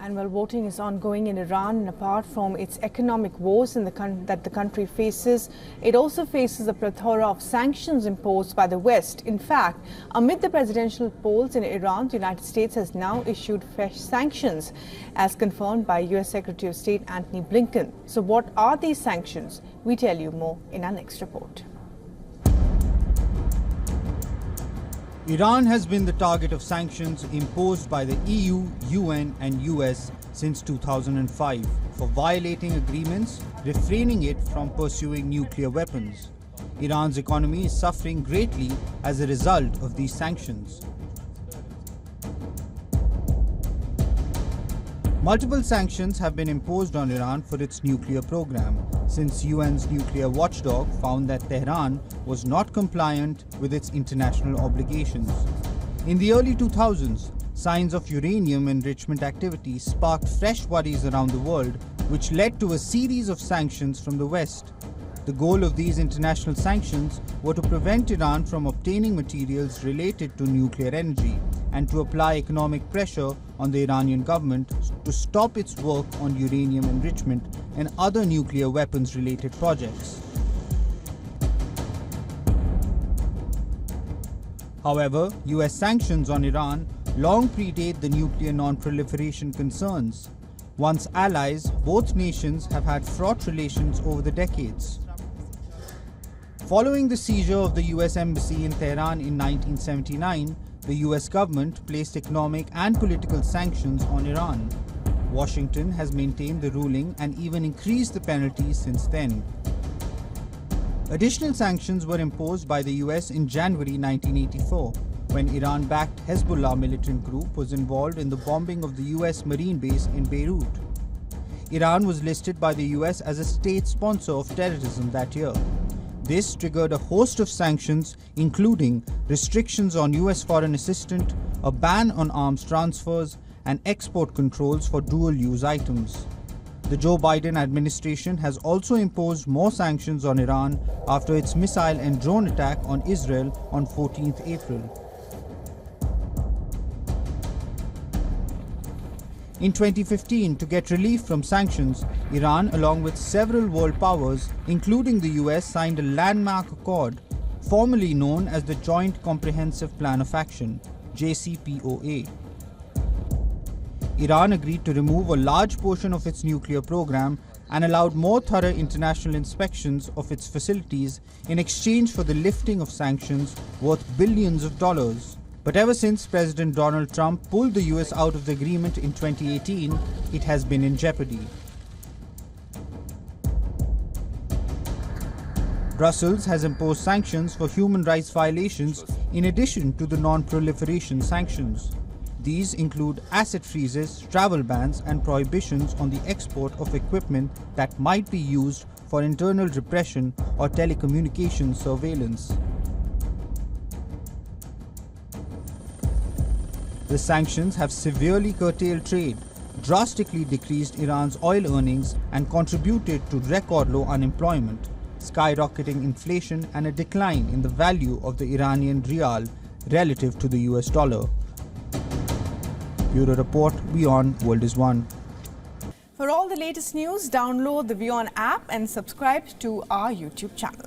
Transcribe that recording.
And while voting is ongoing in Iran, and apart from its economic woes that the country faces, it also faces a plethora of sanctions imposed by the West. In fact, amid the presidential polls in Iran, the United States has now issued fresh sanctions, as confirmed by US Secretary of State Antony Blinken. So what are these sanctions? We tell you more in our next report. Iran has been the target of sanctions imposed by the EU, UN and US since 2005 for violating agreements, refraining it from pursuing nuclear weapons. Iran's economy is suffering greatly as a result of these sanctions. Multiple sanctions have been imposed on Iran for its nuclear program, since UN's nuclear watchdog found that Tehran was not compliant with its international obligations. In the early 2000s, signs of uranium enrichment activity sparked fresh worries around the world, which led to a series of sanctions from the West. The goal of these international sanctions were to prevent Iran from obtaining materials related to nuclear energy and to apply economic pressure on the Iranian government to stop its work on uranium enrichment and other nuclear weapons-related projects. However, US sanctions on Iran long predate the nuclear non-proliferation concerns. Once allies, both nations have had fraught relations over the decades. Following the seizure of the US Embassy in Tehran in 1979, the US government placed economic and political sanctions on Iran. Washington has maintained the ruling and even increased the penalties since then. Additional sanctions were imposed by the US in January 1984, when Iran-backed Hezbollah militant group was involved in the bombing of the US Marine base in Beirut. Iran was listed by the US as a state sponsor of terrorism that year. This triggered a host of sanctions, including restrictions on US foreign assistance, a ban on arms transfers, and export controls for dual-use items. The Joe Biden administration has also imposed more sanctions on Iran after its missile and drone attack on Israel on 14th April. In 2015, to get relief from sanctions, Iran, along with several world powers, including the US, signed a landmark accord, formerly known as the Joint Comprehensive Plan of Action, JCPOA. Iran agreed to remove a large portion of its nuclear program and allowed more thorough international inspections of its facilities in exchange for the lifting of sanctions worth billions of dollars. But ever since President Donald Trump pulled the US out of the agreement in 2018, it has been in jeopardy. Brussels has imposed sanctions for human rights violations in addition to the non-proliferation sanctions. These include asset freezes, travel bans, and prohibitions on the export of equipment that might be used for internal repression or telecommunications surveillance. The sanctions have severely curtailed trade, drastically decreased Iran's oil earnings, and contributed to record low unemployment, skyrocketing inflation, and a decline in the value of the Iranian rial relative to the US dollar. Bureau Report, WION World is One. For all the latest news, download the WION app and subscribe to our YouTube channel.